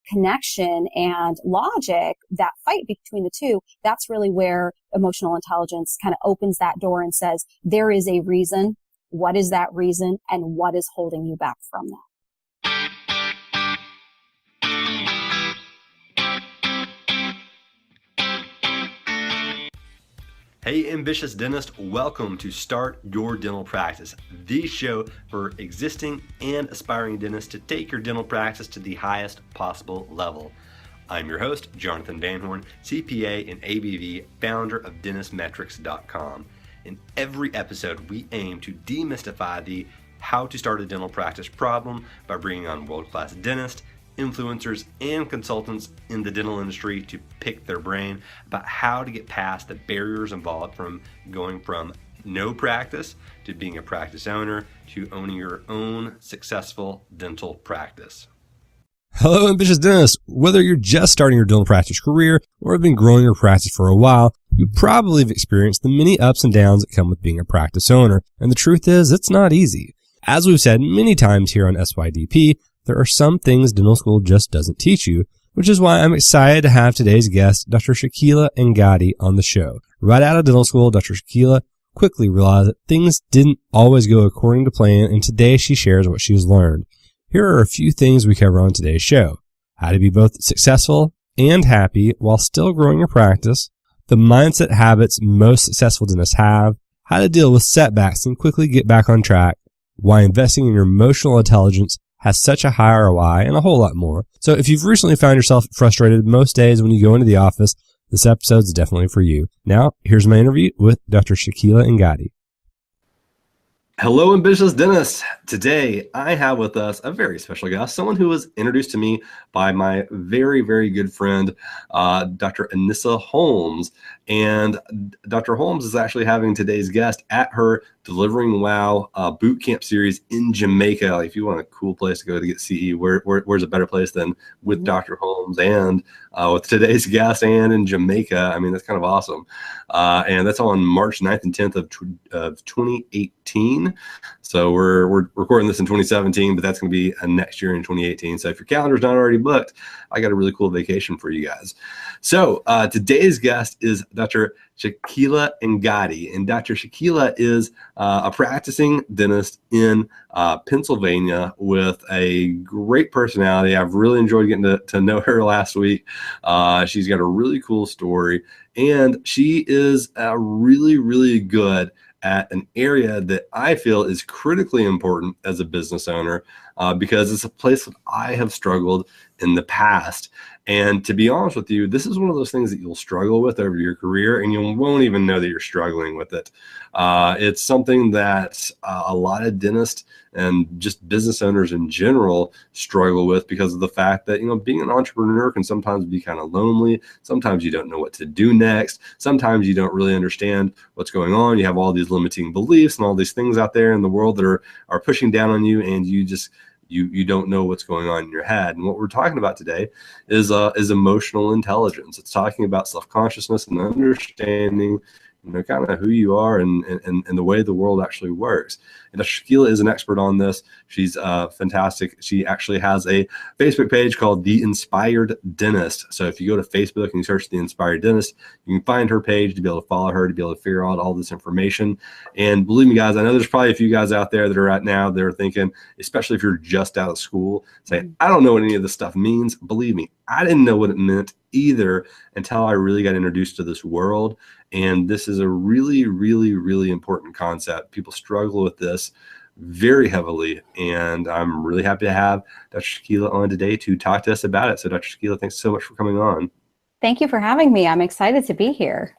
connection and logic, that fight between the two, that's really where emotional intelligence kind of opens that door and says, there is a reason. What is that reason? And what is holding you back from that? Hey, ambitious dentist, welcome to Start Your Dental Practice, the show for existing and aspiring dentists to take your dental practice to the highest possible level. I'm your host, Jonathan Van Horn, CPA and ABV, founder of dentistmetrics.com. In every episode, we aim to demystify the how to start a dental practice problem by bringing on world-class dentists, influencers, and consultants in the dental industry to pick their brain about how to get past the barriers involved from going from no practice to being a practice owner to owning your own successful dental practice. Hello, ambitious dentists. Whether you're just starting your dental practice career or have been growing your practice for a while, you probably have experienced the many ups and downs that come with being a practice owner. And the truth is, it's not easy. As we've said many times here on SYDP, there are some things dental school just doesn't teach you, which is why I'm excited to have today's guest, Dr. Shakila Angadi, on the show. Right out of dental school, Dr. Shakila quickly realized that things didn't always go according to plan, and today she shares what she's learned. Here are a few things we cover on today's show: how to be both successful and happy while still growing your practice, the mindset habits most successful dentists have, how to deal with setbacks and quickly get back on track, why investing in your emotional intelligence has such a high ROI, and a whole lot more. So if you've recently found yourself frustrated most days when you go into the office, this episode's definitely for you. Now, here's my interview with Dr. Shakila Angadi. Hello, ambitious dentists. Today, I have with us a very special guest, someone who was introduced to me by my very, very good friend, Dr. Anissa Holmes. And Dr. Holmes is actually having today's guest at her Delivering Wow boot camp series in Jamaica. Like, if you want a cool place to go to get CE, where's a better place than with Dr. Holmes and with today's guest and in Jamaica? I mean, that's kind of awesome. And that's on March 9th and 10th of 2018. So we're recording this in 2017, but that's going to be next year in 2018. So if your calendar's not already booked, I got a really cool vacation for you guys. So today's guest is Dr. Shakila Angadi, and Dr. Shakila is a practicing dentist in Pennsylvania with a great personality. I've really enjoyed getting to know her last week. She's got a really cool story, and she is really, really good at an area that I feel is critically important as a business owner because it's a place that I have struggled in the past. And to be honest with you, this is one of those things that you'll struggle with over your career, and you won't even know that you're struggling with it. It's something that a lot of dentists and just business owners in general struggle with because of the fact that, being an entrepreneur can sometimes be kind of lonely. Sometimes you don't know what to do next. Sometimes you don't really understand what's going on. You have all these limiting beliefs and all these things out there in the world that are pushing down on you, and you don't know what's going on in your head. And what we're talking about today is emotional intelligence. It's talking about self-consciousness and understanding, kind of who you are and the way the world actually works. And Shakila is an expert on this. She's fantastic. She actually has a Facebook page called The Inspired Dentist. So if you go to Facebook and you search The Inspired Dentist, you can find her page to be able to follow her, to be able to figure out all this information. And believe me, guys, I know there's probably a few guys out there that are right now, they're thinking, especially if you're just out of school, saying, I don't know what any of this stuff means. Believe me, I didn't know what it meant either until I really got introduced to this world. And this is a really, really, really important concept. People struggle with this very heavily. And I'm really happy to have Dr. Shakila on today to talk to us about it. So Dr. Shakila, thanks so much for coming on. Thank you for having me. I'm excited to be here.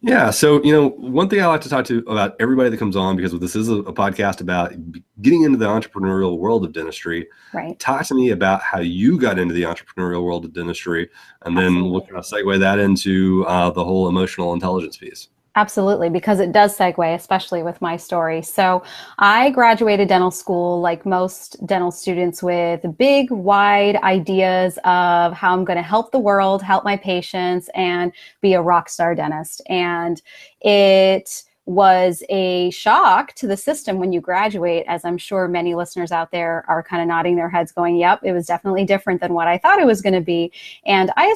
Yeah. So, one thing I like to talk to about everybody that comes on, because this is a podcast about getting into the entrepreneurial world of dentistry. Right. Talk to me about how you got into the entrepreneurial world of dentistry, and then we'll kind of segue that into the whole emotional intelligence piece. Absolutely, because it does segue, especially with my story. So I graduated dental school like most dental students with big, wide ideas of how I'm going to help the world, help my patients, and be a rock star dentist. And it was a shock to the system when you graduate, as I'm sure many listeners out there are kind of nodding their heads going, yep, it was definitely different than what I thought it was going to be. And I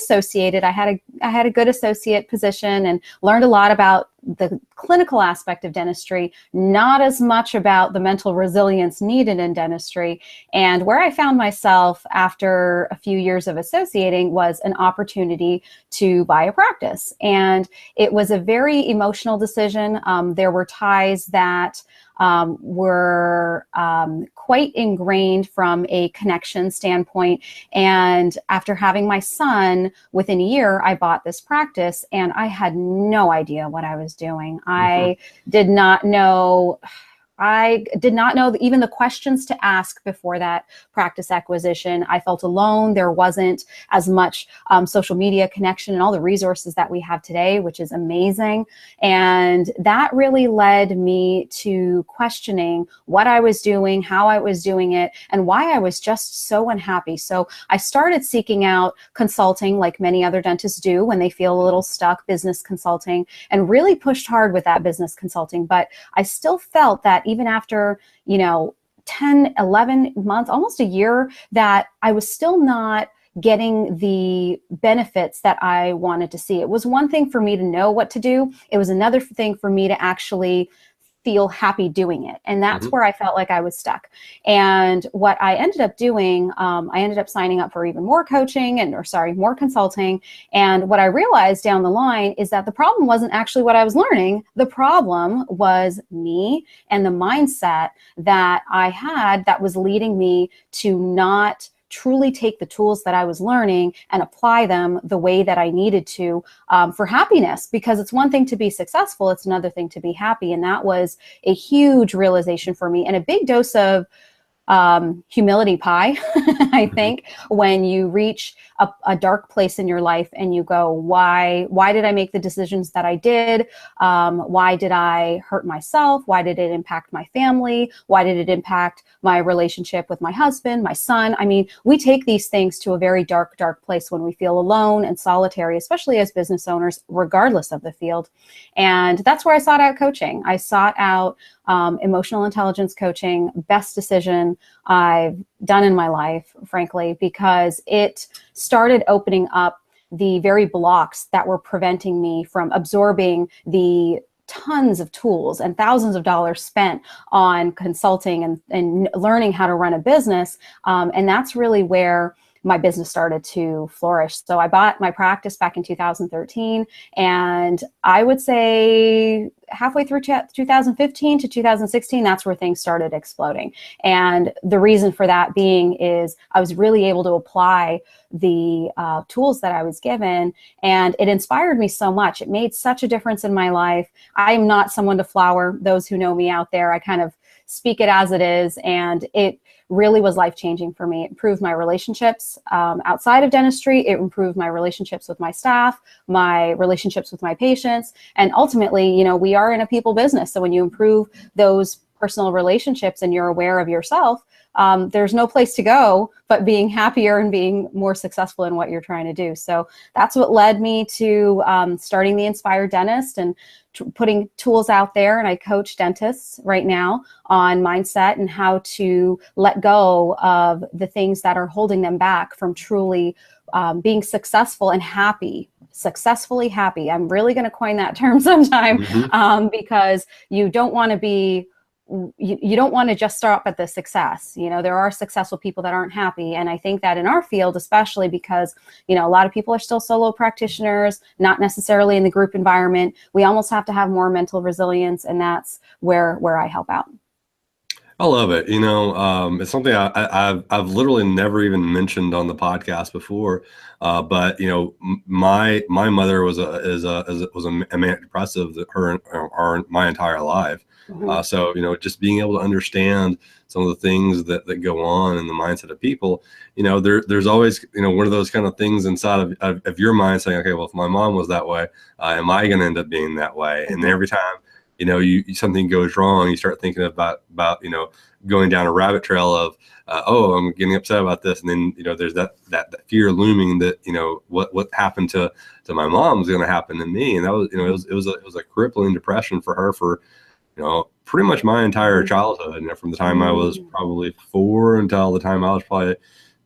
had a good associate position and learned a lot about the clinical aspect of dentistry, not as much about the mental resilience needed in dentistry. And where I found myself after a few years of associating was an opportunity to buy a practice. And it was a very emotional decision. There were ties that were quite ingrained from a connection standpoint. And after having my son, within a year, I bought this practice and I had no idea what I was doing. I did not know even the questions to ask before that practice acquisition. I felt alone. There wasn't as much social media connection and all the resources that we have today, which is amazing. And that really led me to questioning what I was doing, how I was doing it, and why I was just so unhappy. So I started seeking out consulting like many other dentists do when they feel a little stuck, business consulting, and really pushed hard with that business consulting. But I still felt that even after, 10, 11 months, almost a year, that I was still not getting the benefits that I wanted to see. It was one thing for me to know what to do. It was another thing for me to actually feel happy doing it. And that's where I felt like I was stuck. And what I ended up doing, I ended up signing up for even more coaching more consulting. And what I realized down the line is that the problem wasn't actually what I was learning. The problem was me and the mindset that I had that was leading me to not truly take the tools that I was learning and apply them the way that I needed to for happiness, because it's one thing to be successful, it's another thing to be happy. And that was a huge realization for me and a big dose of humility pie, I think, when you reach a dark place in your life and you go, why did I make the decisions that I did? Why did I hurt myself? Why did it impact my family? Why did it impact my relationship with my husband, my son? I mean, we take these things to a very dark, dark place when we feel alone and solitary, especially as business owners, regardless of the field. And that's where I sought out coaching. I sought out emotional intelligence coaching, best decision I've done in my life, frankly, because it started opening up the very blocks that were preventing me from absorbing the tons of tools and thousands of dollars spent on consulting and learning how to run a business. And that's really where my business started to flourish. So I bought my practice back in 2013, and I would say halfway through 2015 to 2016, that's where things started exploding. And the reason for that being is I was really able to apply the tools that I was given, and it inspired me so much. It made such a difference in my life. I am not someone to flower. Those who know me out there, I kind of speak it as it is, and it really was life-changing for me. It improved my relationships outside of dentistry. It improved my relationships with my staff, my relationships with my patients. And ultimately, we are in a people business. So when you improve those personal relationships and you're aware of yourself, there's no place to go but being happier and being more successful in what you're trying to do. So that's what led me to starting the Inspired Dentist and putting tools out there. And I coach dentists right now on mindset and how to let go of the things that are holding them back from truly being successful and happy. Successfully happy. I'm really going to coin that term sometime because you don't want to be you don't want to just start at the success. There are successful people that aren't happy. And I think that in our field, especially because, a lot of people are still solo practitioners, not necessarily in the group environment, we almost have to have more mental resilience. And that's where I help out. I love it. It's something I've literally never even mentioned on the podcast before. But my mother was a manic depressive my entire life. So just being able to understand some of the things that go on in the mindset of people, there's always one of those kind of things inside of your mind saying, okay, well, if my mom was that way, am I going to end up being that way? And every time something goes wrong, you start thinking about going down a rabbit trail of oh, I'm getting upset about this, and then there's that fear looming that what happened to my mom is going to happen to me. And that was it was a crippling depression for her for pretty much my entire childhood. From the time I was probably 4 until the time I was probably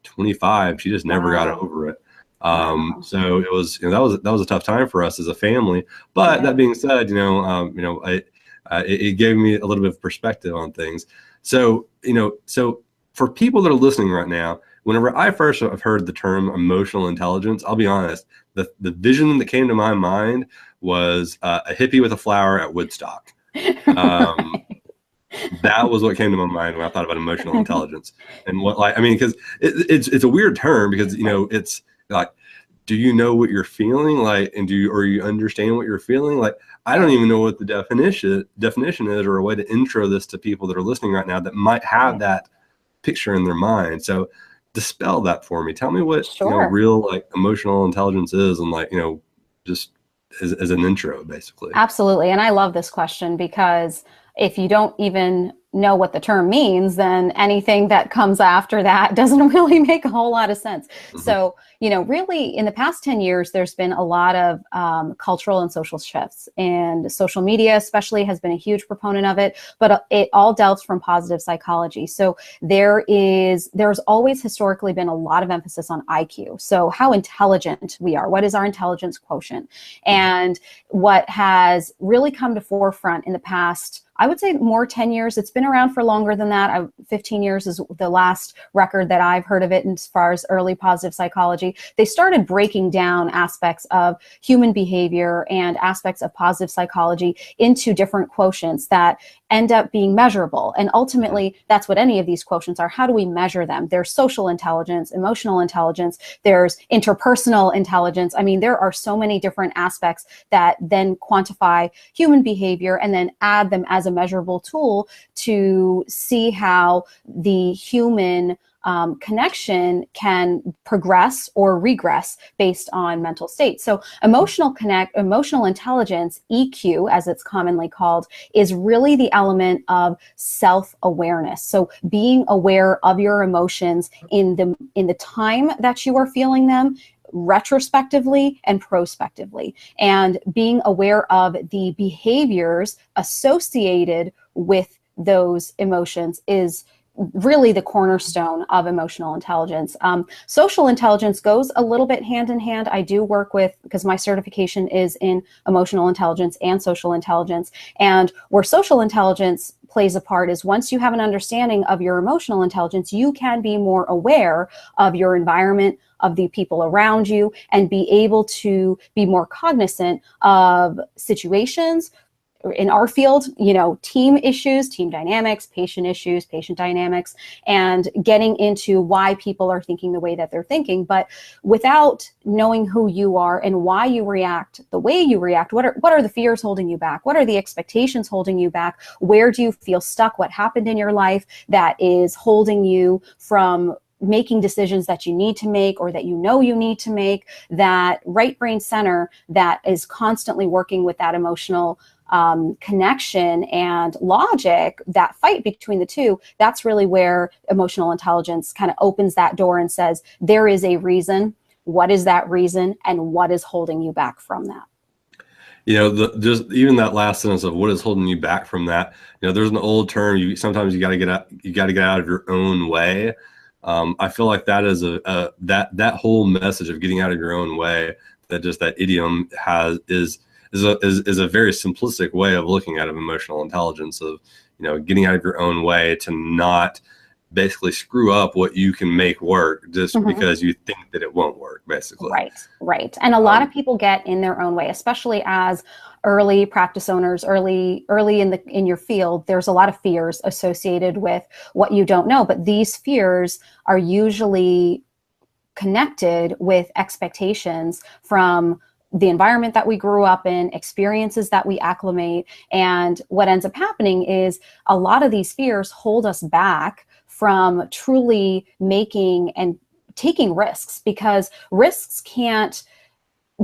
25, she just never got over it. So it was that was a tough time for us as a family. But that being said, it gave me a little bit of perspective on things. So so for people that are listening right now, whenever I first have heard the term emotional intelligence, I'll be honest, the vision that came to my mind was a hippie with a flower at Woodstock. That was what came to my mind when I thought about emotional intelligence. And because it's a weird term, because it's like, do you know what you're feeling like, and or you understand what you're feeling like? I don't even know what the definition is, or a way to intro this to people that are listening right now that might have that picture in their mind. So dispel that for me. Tell me what real emotional intelligence is, and just as an intro, basically. Absolutely. And I love this question, because if you don't even know what the term means, then anything that comes after that doesn't really make a whole lot of sense. So, really in the past 10 years, there's been a lot of cultural and social shifts, and social media especially has been a huge proponent of it, but it all delves from positive psychology. So there's always historically been a lot of emphasis on IQ. So how intelligent we are, what is our intelligence quotient? And what has really come to forefront in the past, I would say more 10 years. It's been around for longer than that. 15 years is the last record that I've heard of it as far as early positive psychology. They started breaking down aspects of human behavior and aspects of positive psychology into different quotients that end up being measurable. And ultimately, that's what any of these quotients are. How do we measure them? There's social intelligence, emotional intelligence, there's interpersonal intelligence. I mean, there are so many different aspects that then quantify human behavior and then add them as a measurable tool to see how the human connection can progress or regress based on mental state. So emotional intelligence, EQ, as it's commonly called, is really the element of self-awareness. So being aware of your emotions in the time that you are feeling them, retrospectively and prospectively, and being aware of the behaviors associated with those emotions is really the cornerstone of emotional intelligence. Social intelligence goes a little bit hand in hand. I do work with, because my certification is in emotional intelligence and social intelligence, and where social intelligence plays a part is once you have an understanding of your emotional intelligence, you can be more aware of your environment, of the people around you, and be able to be more cognizant of situations. In our field, team issues, team dynamics, patient issues, patient dynamics, and getting into why people are thinking the way that they're thinking. But without knowing who you are and why you react the way you react, what are the fears holding you back? What are the expectations holding you back? Where do you feel stuck? What happened in your life that is holding you from making decisions that you need to make, or that you need to make? That right brain center that is constantly working with that emotional connection and logic, that fight between the two, that's really where emotional intelligence kind of opens that door and says, there is a reason. What is that reason? And what is holding you back from that? Just even that last sentence of what is holding you back from that, there's an old term, sometimes you got to get out of your own way. I feel like that is that whole message of getting out of your own way, that idiom is a very simplistic way of looking at emotional intelligence, of getting out of your own way to not basically screw up what you can make work just because you think that it won't work, basically. Right. And a lot of people get in their own way, especially as early practice owners, early in your field. There's a lot of fears associated with what you don't know, but these fears are usually connected with expectations from the environment that we grew up in, experiences that we acclimate. And what ends up happening is a lot of these fears hold us back from truly making and taking risks, because risks can't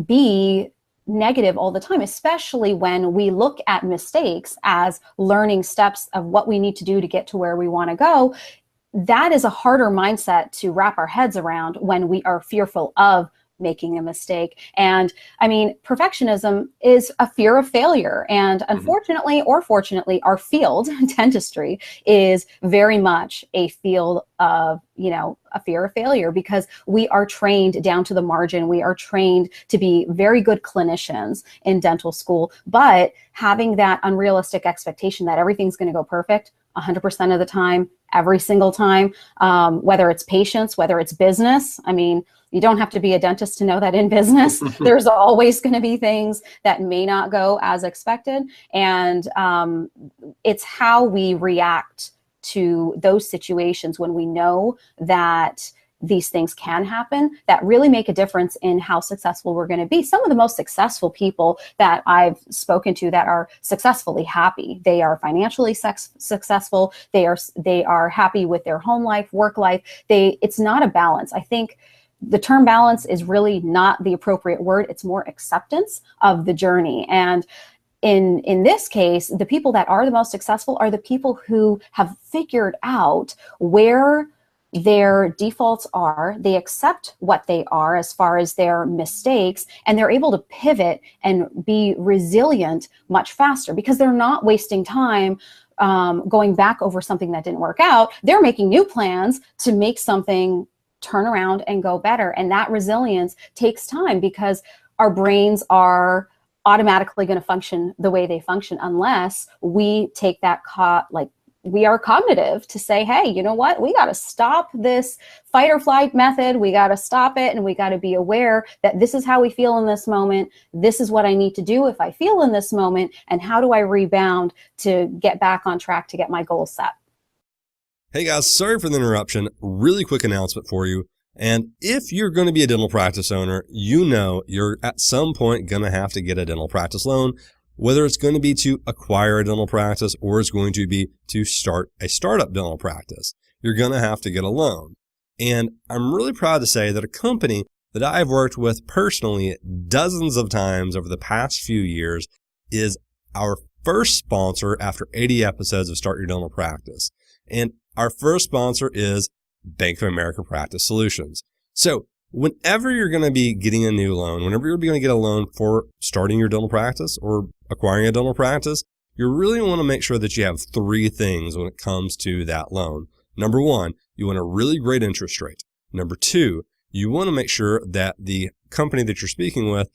be negative all the time, especially when we look at mistakes as learning steps of what we need to do to get to where we want to go. That is a harder mindset to wrap our heads around when we are fearful of making a mistake. And I mean, perfectionism is a fear of failure. And unfortunately or fortunately, our field, dentistry, is very much a field of, a fear of failure, because we are trained down to the margin. We are trained to be very good clinicians in dental school, but having that unrealistic expectation that everything's going to go perfect 100% of the time, every single time, whether it's patients, whether it's business. I mean, you don't have to be a dentist to know that in business, there's always going to be things that may not go as expected. And it's how we react to those situations when we know that these things can happen that really make a difference in how successful we're going to be. Some of the most successful people that I've spoken to that are successfully happy, they are financially successful. They are happy with their home life, work life. It's not a balance. I think the term balance is really not the appropriate word. It's more acceptance of the journey. And in this case, the people that are the most successful are the people who have figured out where their defaults are. They accept what they are as far as their mistakes, and they're able to pivot and be resilient much faster because they're not wasting time going back over something that didn't work out. They're making new plans to make something turn around and go better. And that resilience takes time because our brains are automatically going to function the way they function unless we take that we are cognitive to say, hey, you know what? We got to stop this fight or flight method. We got to stop it. And we got to be aware that this is how we feel in this moment. This is what I need to do if I feel in this moment. And how do I rebound to get back on track to get my goals set? Hey guys, sorry for the interruption. Really quick announcement for you. And if you're going to be a dental practice owner, you're at some point going to have to get a dental practice loan, whether it's going to be to acquire a dental practice or it's going to be to start a startup dental practice. You're going to have to get a loan. And I'm really proud to say that a company that I've worked with personally dozens of times over the past few years is our first sponsor after 80 episodes of Start Your Dental Practice. And our first sponsor is Bank of America Practice Solutions. So whenever you're going to be getting a new loan, whenever you're going to get a loan for starting your dental practice or acquiring a dental practice, you really want to make sure that you have three things when it comes to that loan. Number one, you want a really great interest rate. Number two, you want to make sure that the company that you're speaking with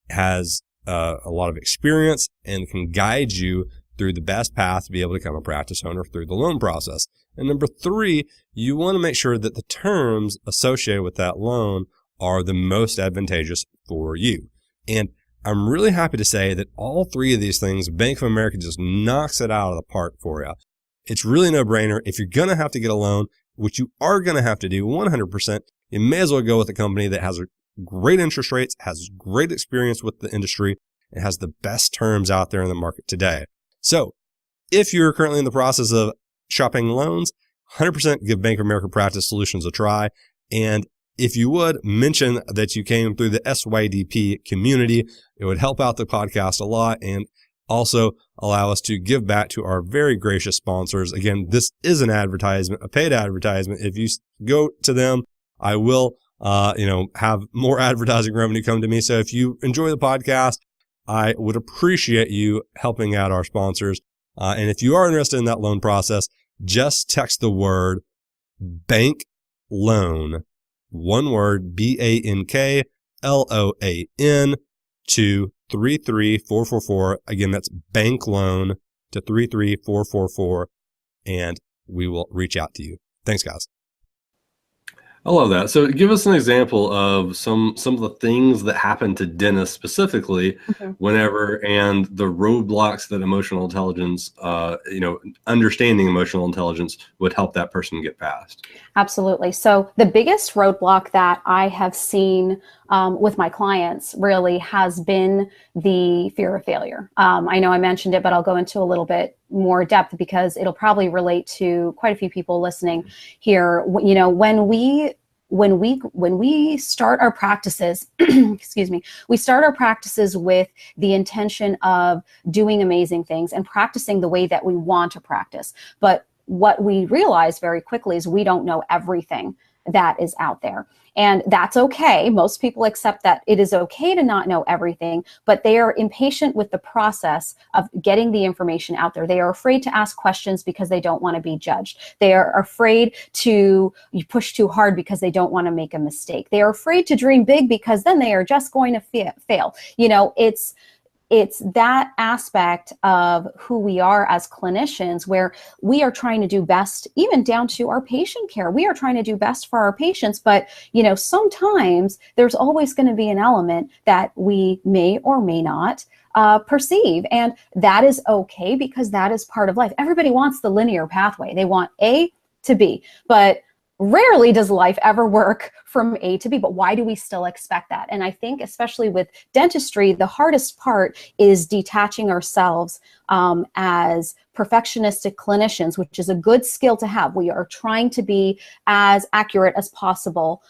has a lot of experience and can guide you through the best path to be able to become a practice owner through the loan process. And number three, you want to make sure that the terms associated with that loan are the most advantageous for you. And I'm really happy to say that all three of these things, Bank of America just knocks it out of the park for you. It's really no brainer. If you're going to have to get a loan, which you are going to have to do 100%, you may as well go with a company that has great interest rates, has great experience with the industry, and has the best terms out there in the market today. So if you're currently in the process of shopping loans, 100% give Bank of America Practice Solutions a try. And if you would mention that you came through the SYDP community, it would help out the podcast a lot and also allow us to give back to our very gracious sponsors. Again, this is an advertisement, a paid advertisement. If you go to them, I will, have more advertising revenue come to me. So if you enjoy the podcast, I would appreciate you helping out our sponsors. And if you are interested in that loan process, just text the word bank loan, one word, BANKLOAN, to 33444. Again, that's bank loan to 33444, and we will reach out to you. Thanks, guys. I love that. So give us an example of some of the things that happen to dentists specifically whenever, and the roadblocks that emotional intelligence, understanding emotional intelligence would help that person get past. Absolutely. So the biggest roadblock that I have seen with my clients really has been the fear of failure. I know I mentioned it, but I'll go into a little bit more depth because it'll probably relate to quite a few people listening here. When we when we start our practices, excuse me, we start our practices with the intention of doing amazing things and practicing the way that we want to practice. But what we realize very quickly is we don't know everything that is out there. And that's okay. Most people accept that it is okay to not know everything, but they are impatient with the process of getting the information out there. They are afraid to ask questions because they don't want to be judged. They are afraid to push too hard because they don't want to make a mistake. They are afraid to dream big because then they are just going to fail. It's that aspect of who we are as clinicians, where we are trying to do best, even down to our patient care. We are trying to do best for our patients, but sometimes there's always going to be an element that we may or may not perceive, and that is okay, because that is part of life. Everybody wants the linear pathway. They want A to B, but rarely does life ever work from A to B, but why do we still expect that? And I think especially with dentistry, the hardest part is detaching ourselves as perfectionistic clinicians, which is a good skill to have. We are trying to be as accurate as possible,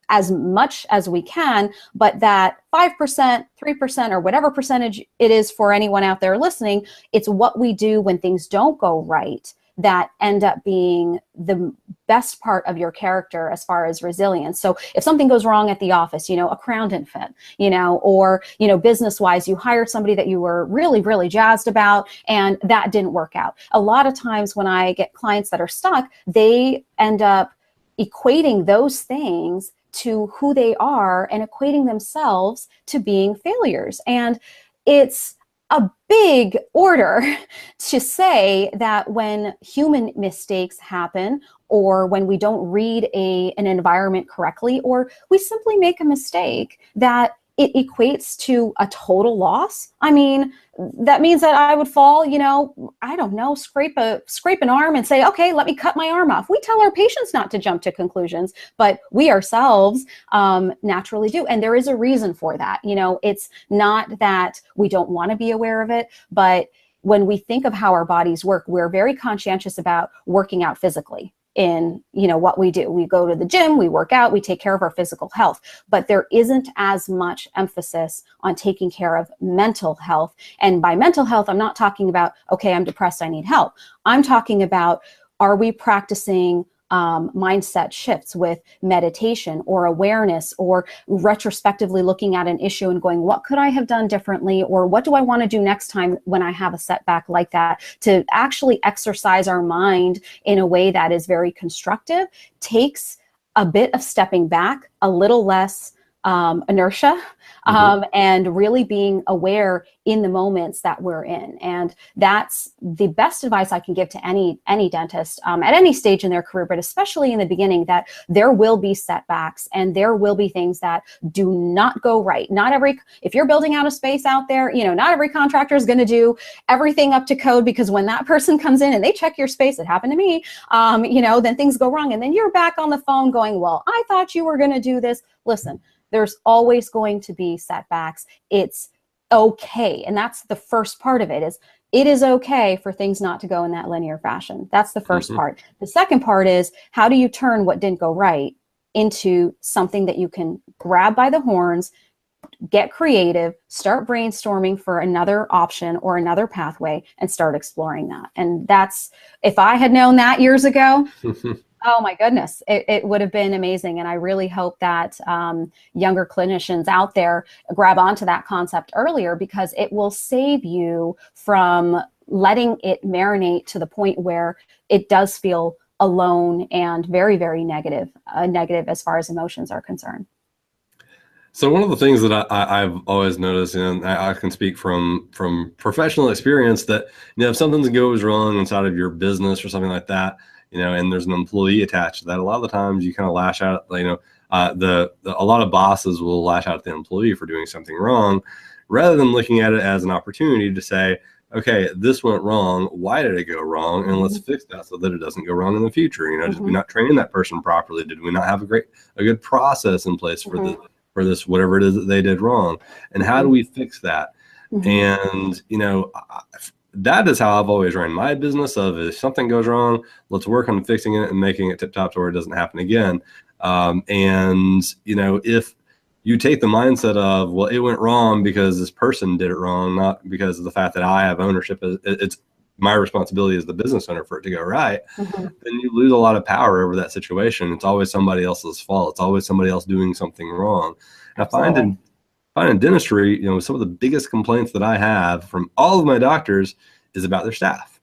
as much as we can, but that 5%, 3%, or whatever percentage it is for anyone out there listening, it's what we do when things don't go right that end up being the best part of your character as far as resilience. So if something goes wrong at the office, a crown didn't fit, or, business-wise, you hired somebody that you were really, really jazzed about, and that didn't work out. A lot of times when I get clients that are stuck, they end up equating those things to who they are and equating themselves to being failures. And it's a big order to say that when human mistakes happen, or when we don't read an environment correctly, or we simply make a mistake, that it equates to a total loss. I mean, that means that I would fall, I don't know, scrape an arm and say, okay, let me cut my arm off. We tell our patients not to jump to conclusions, but we ourselves naturally do. And there is a reason for that. It's not that we don't want to be aware of it, but when we think of how our bodies work, we're very conscientious about working out physically in what we do. We go to the gym, we work out, we take care of our physical health, but there isn't as much emphasis on taking care of mental health. And by mental health, I'm not talking about, okay, I'm depressed, I need help. I'm talking about, are we practicing mindset shifts with meditation or awareness, or retrospectively looking at an issue and going, what could I have done differently? Or what do I want to do next time when I have a setback like that? To actually exercise our mind in a way that is very constructive takes a bit of stepping back, a little less inertia, and really being aware in the moments that we're in. And that's the best advice I can give to any dentist at any stage in their career, but especially in the beginning, that there will be setbacks and there will be things that do not go right. If you're building out a space out there, not every contractor is going to do everything up to code, because when that person comes in and they check your space, it happened to me, then things go wrong. And then you're back on the phone going, well, I thought you were going to do this. Listen, there's always going to be setbacks. It's okay. And that's the first part of it, is it is okay for things not to go in that linear fashion. That's the first part. The second part is, how do you turn what didn't go right into something that you can grab by the horns, get creative, start brainstorming for another option or another pathway, and start exploring that. And that's, if I had known that years ago, oh my goodness, it would have been amazing. And I really hope that younger clinicians out there grab onto that concept earlier, because it will save you from letting it marinate to the point where it does feel alone and very, very negative as far as emotions are concerned. So one of the things that I've always noticed, and I can speak from professional experience, that if something goes wrong inside of your business or something like that, and there's an employee attached to that, a lot of the times you kind of lash out. A lot of bosses will lash out at the employee for doing something wrong, rather than looking at it as an opportunity to say, okay, this went wrong. Why did it go wrong? And let's fix that so that it doesn't go wrong in the future. Did we not train that person properly? Did we not have a good process in place for this, whatever it is that they did wrong? And how do we fix that? And, that is how I've always ran my business. Of, if something goes wrong, let's work on fixing it and making it tip top to where it doesn't happen again. And, if you take the mindset of, well, it went wrong because this person did it wrong, not because of the fact that I have ownership, it's my responsibility as the business owner for it to go right, then you lose a lot of power over that situation. It's always somebody else's fault. It's always somebody else doing something wrong. And I find in dentistry, some of the biggest complaints that I have from all of my doctors is about their staff,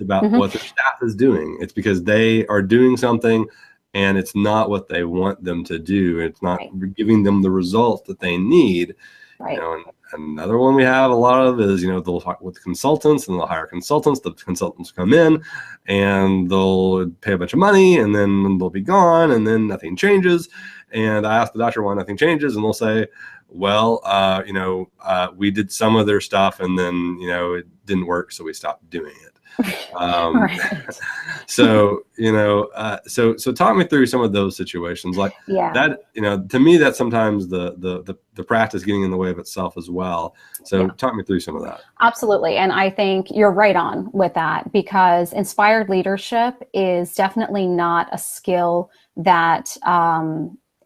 about what their staff is doing. It's because they are doing something and it's not what they want them to do. It's not giving them the results that they need. Right. And another one we have a lot of is, they'll talk with consultants and they'll hire consultants. The consultants come in and they'll pay a bunch of money and then they'll be gone and then nothing changes. And I ask the doctor why nothing changes and they'll say, well, we did some of their stuff and then, it didn't work. So we stopped doing it. So talk me through some of those situations like that, to me, that's sometimes the practice getting in the way of itself as well. So talk me through some of that. Absolutely. And I think you're right on with that, because inspired leadership is definitely not a skill that,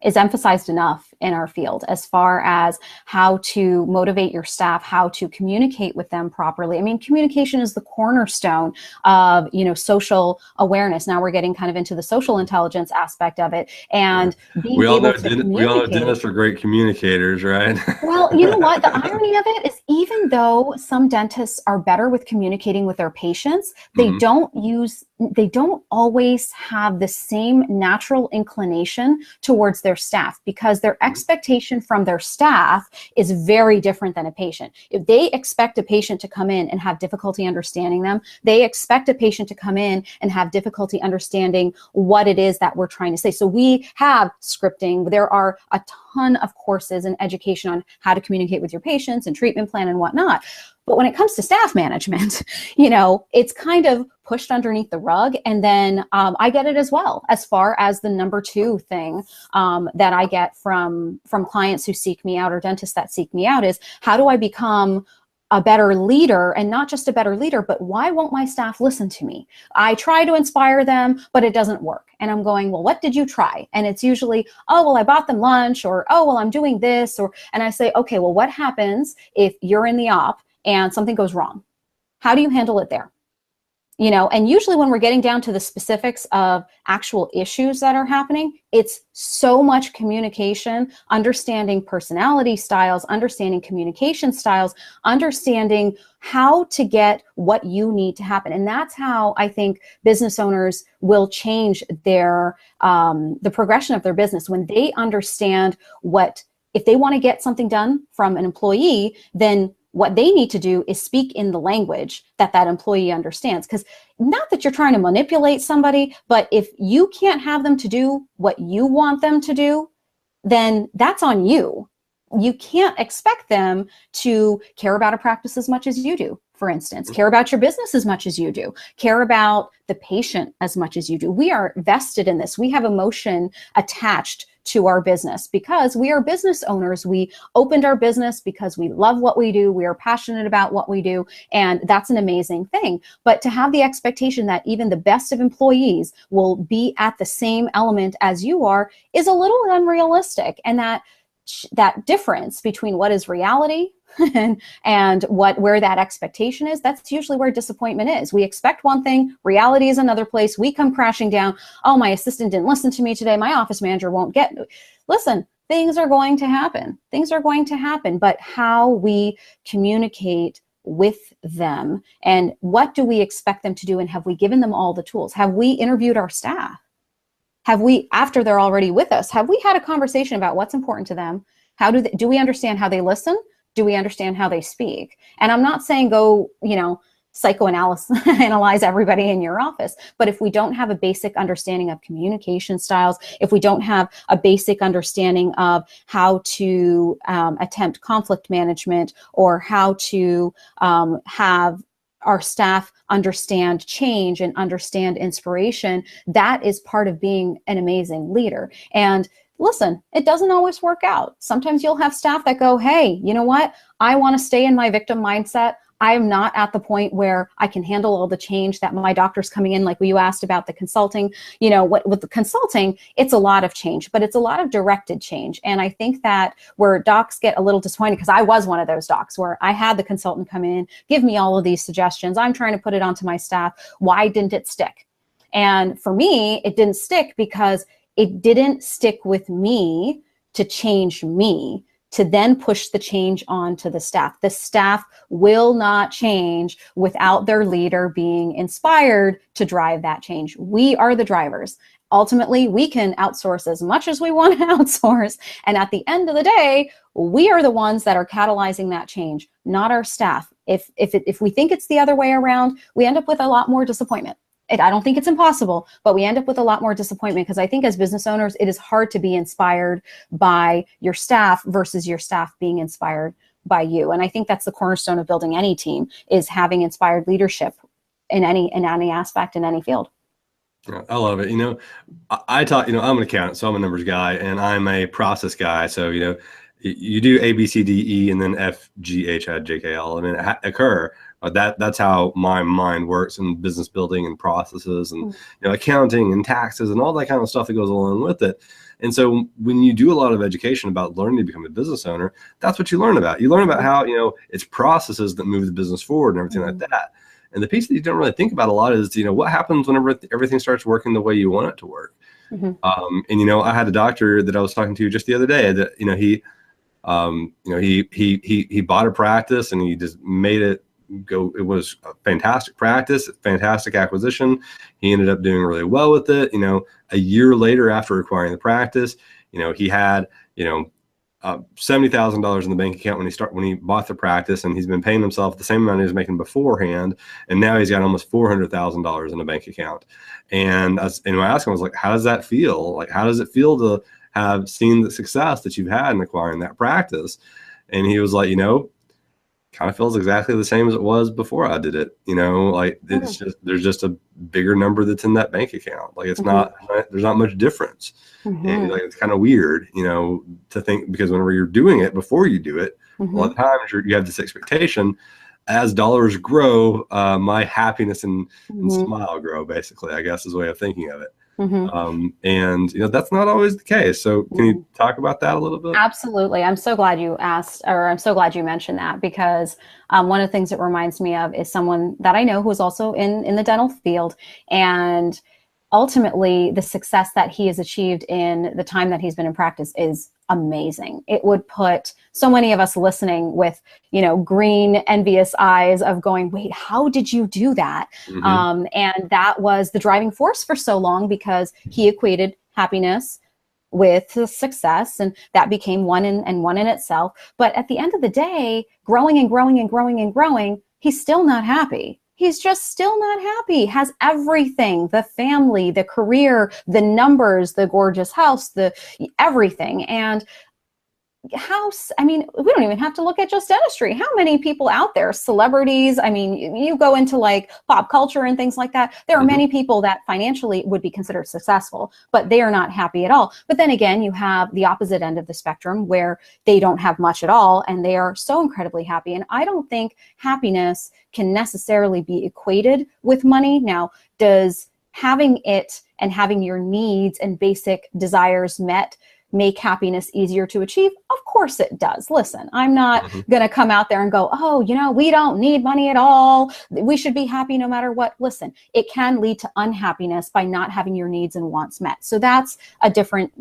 is emphasized enough in our field as far as how to motivate your staff, how to communicate with them properly. I mean, communication is the cornerstone of, social awareness. Now we're getting kind of into the social intelligence aspect of it, and being able to communicate. We all know dentists are great communicators, right? Well, you know what? The irony of it is, even though some dentists are better with communicating with their patients, they don't always have the same natural inclination towards their staff, because their expectation from their staff is very different than a patient. If they expect a patient to come in and have difficulty understanding them, they expect a patient to come in and have difficulty understanding what it is that we're trying to say. So we have scripting. There are a ton of courses and education on how to communicate with your patients and treatment plan and whatnot. But when it comes to staff management, it's kind of pushed underneath the rug. And then I get it as well, as far as the number two thing that I get from clients who seek me out, or dentists that seek me out, is how do I become a better leader? And not just a better leader, but why won't my staff listen to me? I try to inspire them, but it doesn't work. And I'm going, well, what did you try? And it's usually, oh, well, I bought them lunch, or, oh, well, I'm doing this. And I say, okay, well, what happens if you're in the op and something goes wrong? How do you handle it there? And usually when we're getting down to the specifics of actual issues that are happening, it's so much communication, understanding personality styles, understanding communication styles, understanding how to get what you need to happen. And that's how I think business owners will change the progression of their business, when they understand if they want to get something done from an employee, then what they need to do is speak in the language that employee understands. Because not that you're trying to manipulate somebody, but if you can't have them to do what you want them to do, then that's on you. You can't expect them to care about a practice as much as you do, for instance, care about your business as much as you do, care about the patient as much as you do. We are vested in this. We have emotion attached to our business because we are business owners. We opened our business because we love what we do. We are passionate about what we do. And that's an amazing thing. But to have the expectation that even the best of employees will be at the same element as you are is a little unrealistic. And that difference between what is reality and where that expectation is, that's usually where disappointment is. We expect one thing, reality is another place. We come crashing down. Oh, my assistant didn't listen to me today. My office manager won't get me. Listen, things are going to happen. Things are going to happen, but how we communicate with them and what do we expect them to do, and have we given them all the tools? Have we interviewed our staff? Have we, after they're already with us, have we had a conversation about what's important to them? How do we understand how they listen? Do we understand how they speak? And I'm not saying go, psychoanalyze everybody in your office. But if we don't have a basic understanding of communication styles, if we don't have a basic understanding of how to attempt conflict management, or how to have our staff understand change and understand inspiration, that is part of being an amazing leader. And listen, it doesn't always work out. Sometimes you'll have staff that go, hey, you know what? I want to stay in my victim mindset. I am not at the point where I can handle all the change that my doctor's coming in, like you asked about the consulting. With the consulting, it's a lot of change, but it's a lot of directed change. And I think that where docs get a little disappointed, because I was one of those docs where I had the consultant come in, give me all of these suggestions. I'm trying to put it onto my staff. Why didn't it stick? And for me, it didn't stick because it didn't stick with me to change me, to then push the change on to the staff. The staff will not change without their leader being inspired to drive that change. We are the drivers. Ultimately, we can outsource as much as we want to outsource. And at the end of the day, we are the ones that are catalyzing that change, not our staff. If we think it's the other way around, we end up with a lot more disappointment. I don't think it's impossible, but we end up with a lot more disappointment, because I think as business owners, it is hard to be inspired by your staff versus your staff being inspired by you. And I think that's the cornerstone of building any team, is having inspired leadership in any aspect, in any field. Yeah, I love it. I taught, I'm an accountant, so I'm a numbers guy, and I'm a process guy. So, you do A, B, C, D, E, and then F, G, H, I, J, K, L, and then occur. That's how my mind works in business building and processes and accounting and taxes and all that kind of stuff that goes along with it. And so when you do a lot of education about learning to become a business owner, that's what you learn about. You learn about how it's processes that move the business forward and everything like that. And the piece that you don't really think about a lot is what happens whenever everything starts working the way you want it to work. And I had a doctor that I was talking to just the other day that he bought a practice and he just made it go. It was a fantastic practice, fantastic acquisition. He ended up doing really well with it. A year later after acquiring the practice, he had $70,000 in the bank account when he bought the practice, and he's been paying himself the same amount he was making beforehand, and now he's got almost $400,000 in the bank account. And I asked him, I was like, how does that feel? Like, how does it feel to have seen the success that you've had in acquiring that practice? And he was like, kind of feels exactly the same as it was before I did it. It's just, there's just a bigger number that's in that bank account. Like, it's not, there's not much difference. And it's kind of weird, to think, because whenever you're doing it, before you do it, a lot of times you have this expectation, as dollars grow, my happiness and smile grow, basically, I guess is the way of thinking of it. And that's not always the case. So can you talk about that a little bit? Absolutely. I'm so glad you asked, or I'm so glad you mentioned that, because one of the things it reminds me of is someone that I know who is also in the dental field, and ultimately the success that he has achieved in the time that he's been in practice is amazing. It would put so many of us listening with, green, envious eyes of going, wait, how did you do that? And that was the driving force for so long, because he equated happiness with success, and that became one in itself. But at the end of the day, growing and growing and growing and growing, he's still not happy. He's just still not happy. Has everything, the family, the career, the numbers, the gorgeous house, the everything. And we don't even have to look at just dentistry. How many people out there, celebrities, you go into like pop culture and things like that. There are many people that financially would be considered successful, but they are not happy at all. But then again, you have the opposite end of the spectrum where they don't have much at all and they are so incredibly happy. And I don't think happiness can necessarily be equated with money. Now, does having it and having your needs and basic desires met make happiness easier to achieve? Of course it does. Listen, I'm not going to come out there and go, we don't need money at all. We should be happy no matter what. Listen, it can lead to unhappiness by not having your needs and wants met. So that's a different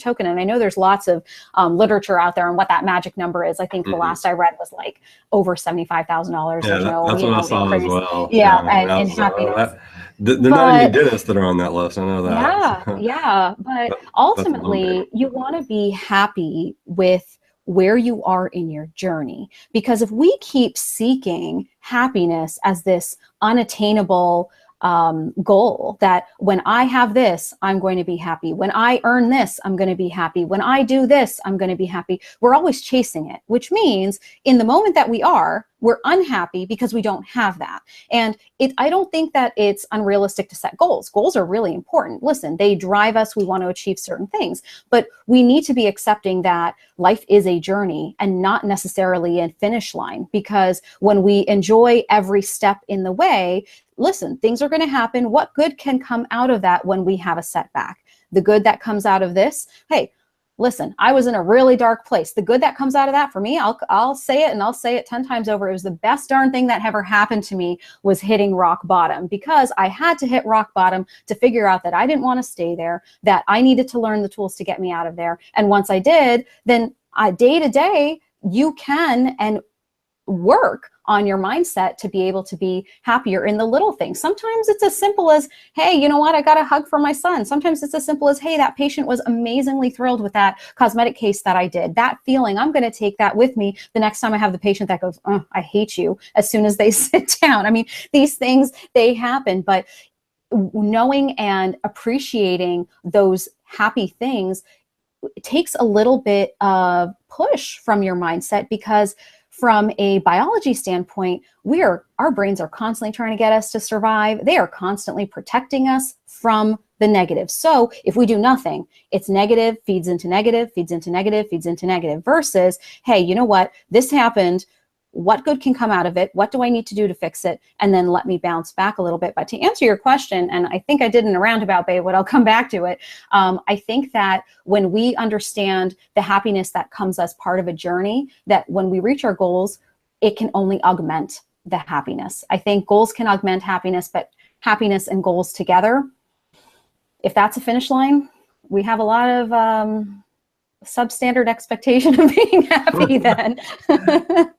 token. And I know there's lots of literature out there on what that magic number is. I think the last I read was like over $75,000. Yeah, that's what I saw as well. Yeah, and happiness. There are not any dentists that are on that list. I know that. Yeah. But ultimately, you want to be happy with where you are in your journey. Because if we keep seeking happiness as this unattainable goal that when I have this, I'm going to be happy. When I earn this, I'm going to be happy. When I do this, I'm going to be happy. We're always chasing it, which means in the moment that we're unhappy because we don't have that. And I don't think that it's unrealistic to set goals. Goals are really important. Listen, they drive us. We want to achieve certain things, but we need to be accepting that life is a journey and not necessarily a finish line, because when we enjoy every step in the way, listen, things are going to happen. What good can come out of that when we have a setback? The good that comes out of this, hey, listen, I was in a really dark place. The good that comes out of that for me, I'll say it, and I'll say it 10 times over. It was the best darn thing that ever happened to me, was hitting rock bottom, because I had to hit rock bottom to figure out that I didn't want to stay there, that I needed to learn the tools to get me out of there. And once I did, then day to day, you can and work on your mindset to be able to be happier in the little things. Sometimes it's as simple as, hey, you know what? I got a hug from my son. Sometimes it's as simple as, hey, that patient was amazingly thrilled with that cosmetic case that I did. That feeling, I'm going to take that with me the next time I have the patient that goes, oh, I hate you, as soon as they sit down. I mean, these things, they happen, but knowing and appreciating those happy things, it takes a little bit of push from your mindset, because from a biology standpoint, our brains are constantly trying to get us to survive. They are constantly protecting us from the negative. So if we do nothing, it's negative, feeds into negative, feeds into negative, feeds into negative, versus, hey, you know what? This happened. What good can come out of it? What do I need to do to fix it? And then let me bounce back a little bit. But to answer your question, and I think I did in a roundabout way, but I'll come back to it. I think that when we understand the happiness that comes as part of a journey, that when we reach our goals, it can only augment the happiness. I think goals can augment happiness, but happiness and goals together, if that's a finish line, we have a lot of substandard expectation of being happy then.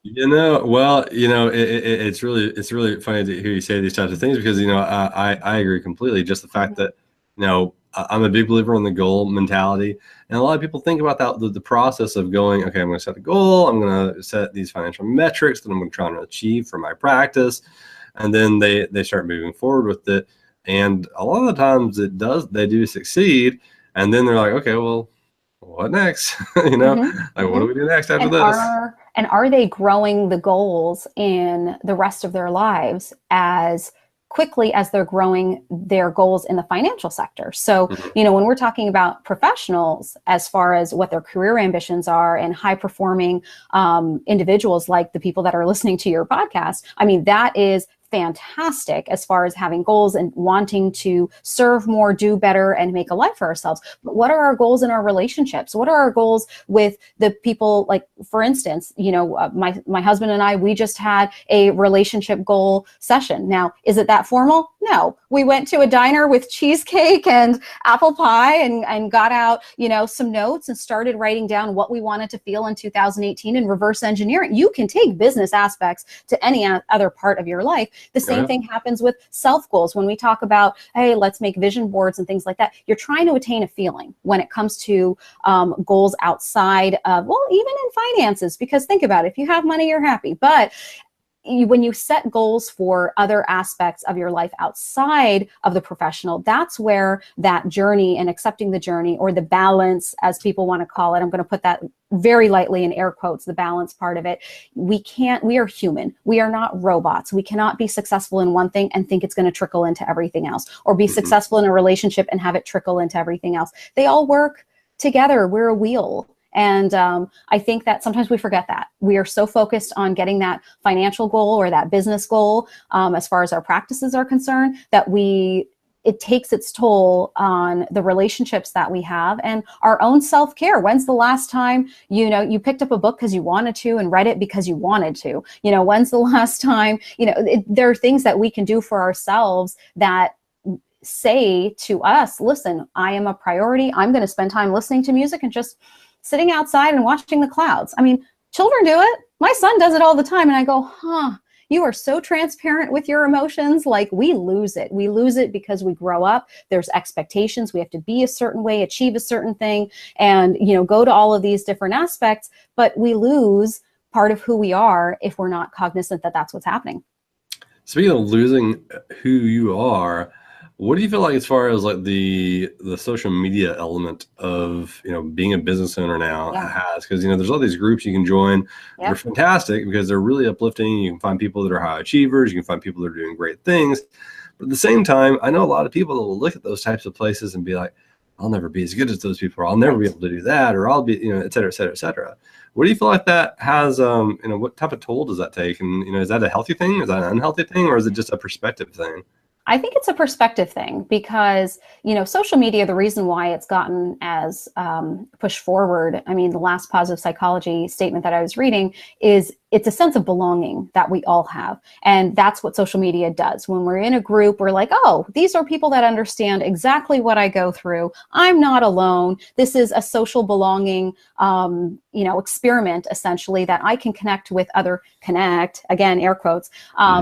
It's really funny to hear you say these types of things, because, I agree completely. Just the fact that, I'm a big believer in the goal mentality. And a lot of people think about that, the process of going, okay, I'm going to set a goal. I'm going to set these financial metrics that I'm going to try to achieve for my practice. And then they start moving forward with it. And a lot of the times they do succeed. And then they're like, okay, well, what next? What do we do next after this? Are they growing the goals in the rest of their lives as quickly as they're growing their goals in the financial sector? So, when we're talking about professionals, as far as what their career ambitions are, and high performing individuals like the people that are listening to your podcast, I mean, that is fantastic as far as having goals and wanting to serve more, do better, and make a life for ourselves. But what are our goals in our relationships? What are our goals with the people? Like, for instance, my husband and I, we just had a relationship goal session. Now, is it that formal? No. We went to a diner with cheesecake and apple pie and got out, some notes and started writing down what we wanted to feel in 2018 and reverse engineering. You can take business aspects to any other part of your life. The same thing happens with self goals. When we talk about, hey, let's make vision boards and things like that, you're trying to attain a feeling when it comes to goals outside of, well, even in finances, because think about it, if you have money, you're happy. But when you set goals for other aspects of your life outside of the professional, that's where that journey and accepting the journey, or the balance, as people want to call it, I'm going to put that very lightly in air quotes, the balance part of it. We are human. We are not robots. We cannot be successful in one thing and think it's going to trickle into everything else, or be successful in a relationship and have it trickle into everything else. They all work together. We're a wheel. And I think that sometimes we forget that. We are so focused on getting that financial goal or that business goal, as far as our practices are concerned, that it takes its toll on the relationships that we have and our own self-care. When's the last time, you picked up a book because you wanted to and read it because you wanted to? When's the last time, there are things that we can do for ourselves that say to us, listen, I am a priority. I'm going to spend time listening to music and just sitting outside and watching the clouds. I mean, children do it. My son does it all the time. And I go, you are so transparent with your emotions. Like, we lose it. We lose it because we grow up. There's expectations. We have to be a certain way, achieve a certain thing, and, go to all of these different aspects. But we lose part of who we are if we're not cognizant that that's what's happening. Speaking of losing who you are, what do you feel like as far as like the social media element of, being a business owner now has? Because, there's all these groups you can join that are fantastic because they're really uplifting. You can find people that are high achievers. You can find people that are doing great things. But at the same time, I know a lot of people that will look at those types of places and be like, I'll never be as good as those people, or I'll never be able to do that, or I'll be, et cetera, et cetera, et cetera. What do you feel like that has, what type of toll does that take? And, is that a healthy thing? Is that an unhealthy thing? Or is it just a perspective thing? I think it's a perspective thing because, social media, the reason why it's gotten as pushed forward, I mean, the last positive psychology statement that I was reading is it's a sense of belonging that we all have. And that's what social media does. When we're in a group, we're like, oh, these are people that understand exactly what I go through. I'm not alone. This is a social belonging, experiment, essentially, that I can connect, again, air quotes,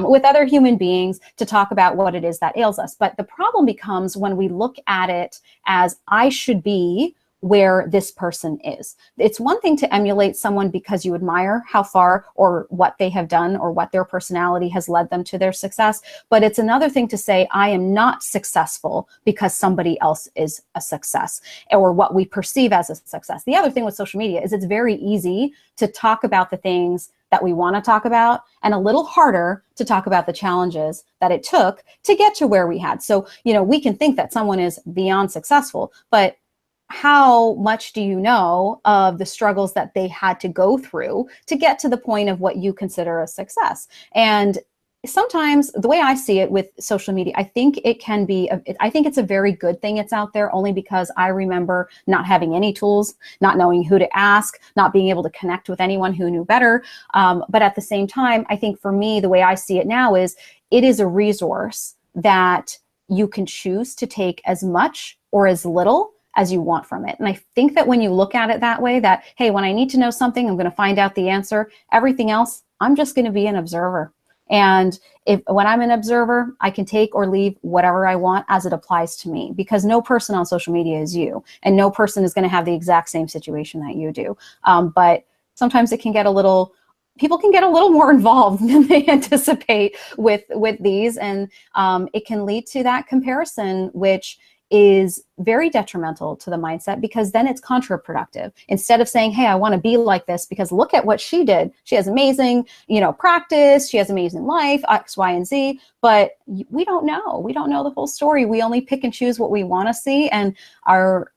with other human beings to talk about what it is that ails us. But the problem becomes when we look at it as I should be where this person is. It's one thing to emulate someone because you admire how far or what they have done or what their personality has led them to their success. But it's another thing to say, I am not successful because somebody else is a success, or what we perceive as a success. The other thing with social media is it's very easy to talk about the things that we want to talk about and a little harder to talk about the challenges that it took to get to where we had. So, we can think that someone is beyond successful, but how much do you know of the struggles that they had to go through to get to the point of what you consider a success? And sometimes the way I see it with social media, I think it can be, I think it's a very good thing it's out there, only because I remember not having any tools, not knowing who to ask, not being able to connect with anyone who knew better. But at the same time, I think for me, the way I see it now is it is a resource that you can choose to take as much or as little as you want from it. And I think that when you look at it that way, that, hey, when I need to know something, I'm going to find out the answer. Everything else, I'm just going to be an observer. And when I'm an observer, I can take or leave whatever I want as it applies to me, because no person on social media is you, and no person is going to have the exact same situation that you do. But sometimes people can get a little more involved than they anticipate with these. And it can lead to that comparison, which is very detrimental to the mindset, because then it's counterproductive. Instead of saying, hey, I want to be like this because look at what she did. She has amazing, practice. She has amazing life, X, Y, and Z. But we don't know. We don't know the whole story. We only pick and choose what we want to see. And our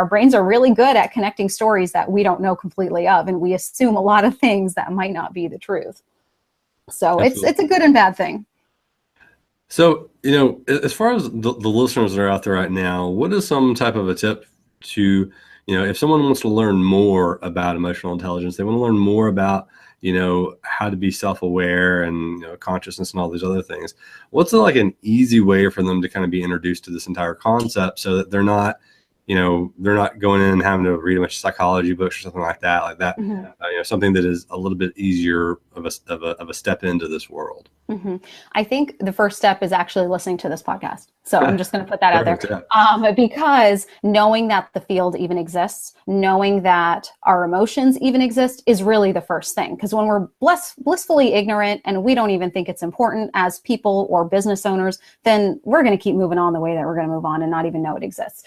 brains are really good at connecting stories that we don't know completely of. And we assume a lot of things that might not be the truth. So Absolutely. It's a good and bad thing. So, as far as the listeners that are out there right now, what is some type of a tip to, if someone wants to learn more about emotional intelligence, they want to learn more about, how to be self-aware and consciousness and all these other things. What's like an easy way for them to kind of be introduced to this entire concept so that they're not going in and having to read a bunch of psychology books or something like that, Mm-hmm. Something that is a little bit easier of a step into this world. Mm-hmm. I think the first step is actually listening to this podcast. So I'm just going to put that out there, because knowing that the field even exists, knowing that our emotions even exist is really the first thing. Because when we're blissfully ignorant and we don't even think it's important as people or business owners, then we're going to keep moving on the way that we're going to move on and not even know it exists.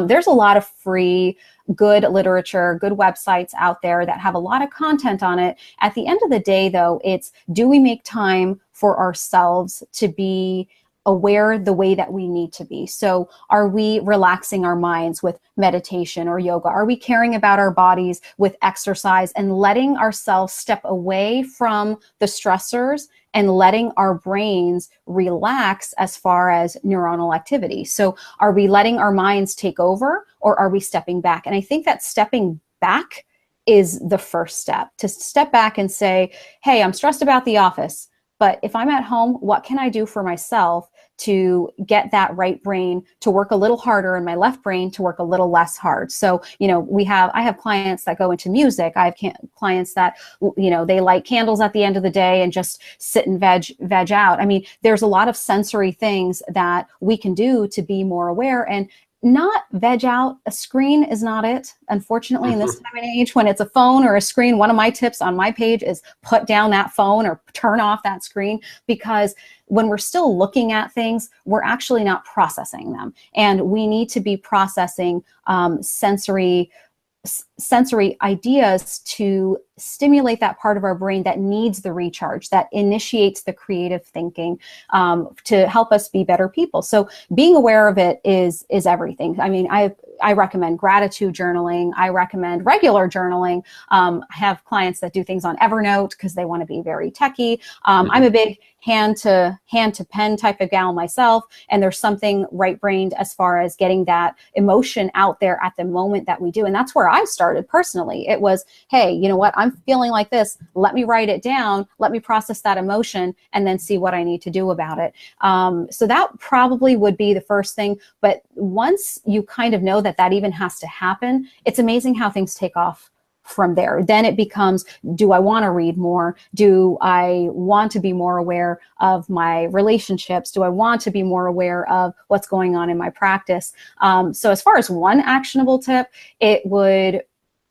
There's a lot of free, good literature, good websites out there that have a lot of content on it. At the end of the day, though, it's, do we make time for ourselves to be aware the way that we need to be? So are we relaxing our minds with meditation or yoga? Are we caring about our bodies with exercise and letting ourselves step away from the stressors and letting our brains relax as far as neuronal activity? So are we letting our minds take over, or are we stepping back? And I think that stepping back is the first step, to step back and say, hey, I'm stressed about the office, but if I'm at home, what can I do for myself to get that right brain to work a little harder and my left brain to work a little less hard? So, I have clients that go into music. I have clients that, they light candles at the end of the day and just sit and veg out. I mean, there's a lot of sensory things that we can do to be more aware. And not veg out. A screen is not it. Unfortunately, in this time and age, when it's a phone or a screen, one of my tips on my page is put down that phone or turn off that screen, because when we're still looking at things, we're actually not processing them. And we need to be processing sensory ideas to stimulate that part of our brain that needs the recharge, that initiates the creative thinking, to help us be better people. So being aware of it is everything. I mean, I recommend gratitude journaling. I recommend regular journaling. I have clients that do things on Evernote because they want to be very techie. I'm a big hand to pen type of gal myself. And there's something right-brained as far as getting that emotion out there at the moment that we do. And that's where I started personally. It was, hey, you know what? I'm feeling like this. Let me write it down. Let me process that emotion and then see what I need to do about it. So that probably would be the first thing. But once you kind of know that even has to happen, it's amazing how things take off from there. Then it becomes, do I want to read more? Do I want to be more aware of my relationships? Do I want to be more aware of what's going on in my practice? So as far as one actionable tip, it would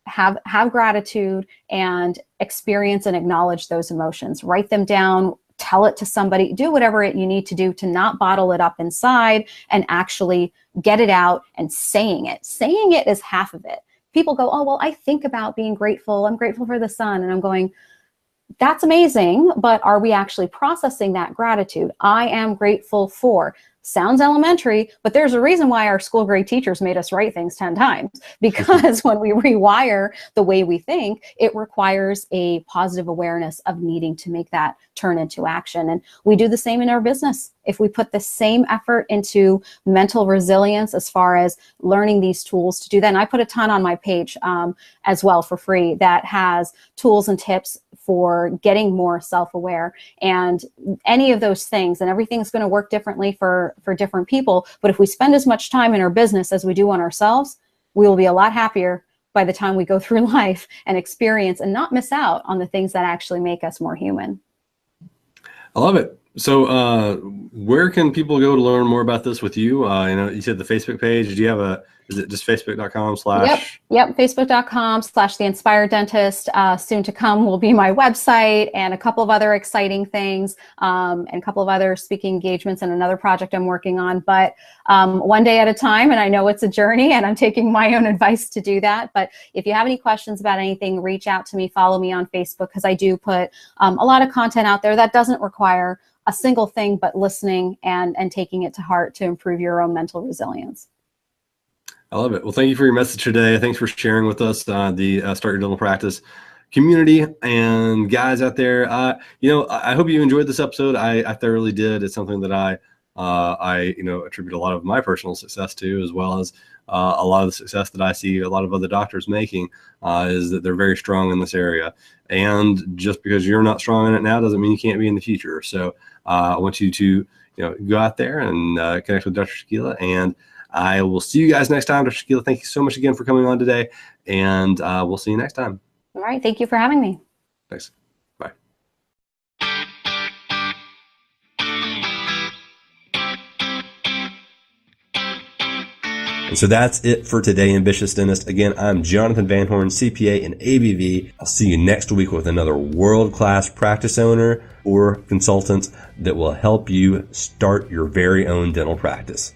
have gratitude and experience and acknowledge those emotions. Write them down, tell it to somebody, do whatever you need to do to not bottle it up inside and actually get it out. And saying it is half of it. People go, oh, well, I think about being grateful. I'm grateful for the sun. And I'm going, that's amazing. But are we actually processing that gratitude? I am grateful for. Sounds elementary, but there's a reason why our school grade teachers made us write things 10 times, because when we rewire the way we think, it requires a positive awareness of needing to make that turn into action. And we do the same in our business. If we put the same effort into mental resilience as far as learning these tools to do that, and I put a ton on my page as well for free that has tools and tips for getting more self-aware, and any of those things, and everything's going to work differently for different people. But if we spend as much time in our business as we do on ourselves, we will be a lot happier by the time we go through life and experience and not miss out on the things that actually make us more human. I love it. So where can people go to learn more about this with you? You said the Facebook page. Do you have is it just facebook.com/? Yep. Facebook.com/The Inspired Dentist. Soon to come will be my website and a couple of other exciting things, and a couple of other speaking engagements and another project I'm working on, but one day at a time. And I know it's a journey, and I'm taking my own advice to do that. But if you have any questions about anything, reach out to me, follow me on Facebook, because I do put a lot of content out there that doesn't require a single thing, but listening and taking it to heart to improve your own mental resilience. I love it. Well, thank you for your message today. Thanks for sharing with us the Start Your Dental Practice community. And guys out there, I hope you enjoyed this episode. I thoroughly did. It's something that I attribute a lot of my personal success to, as well as a lot of the success that I see a lot of other doctors making, is that they're very strong in this area. And just because you're not strong in it now doesn't mean you can't be in the future. So I want you to go out there and connect with Dr. Shakila, and I will see you guys next time. Dr. Shakila, thank you so much again for coming on today, and we'll see you next time. All right. Thank you for having me. Thanks. Bye. And so that's it for today, Ambitious Dentist. Again, I'm Jonathan Van Horn, CPA and ABV. I'll see you next week with another world-class practice owner or consultant that will help you start your very own dental practice.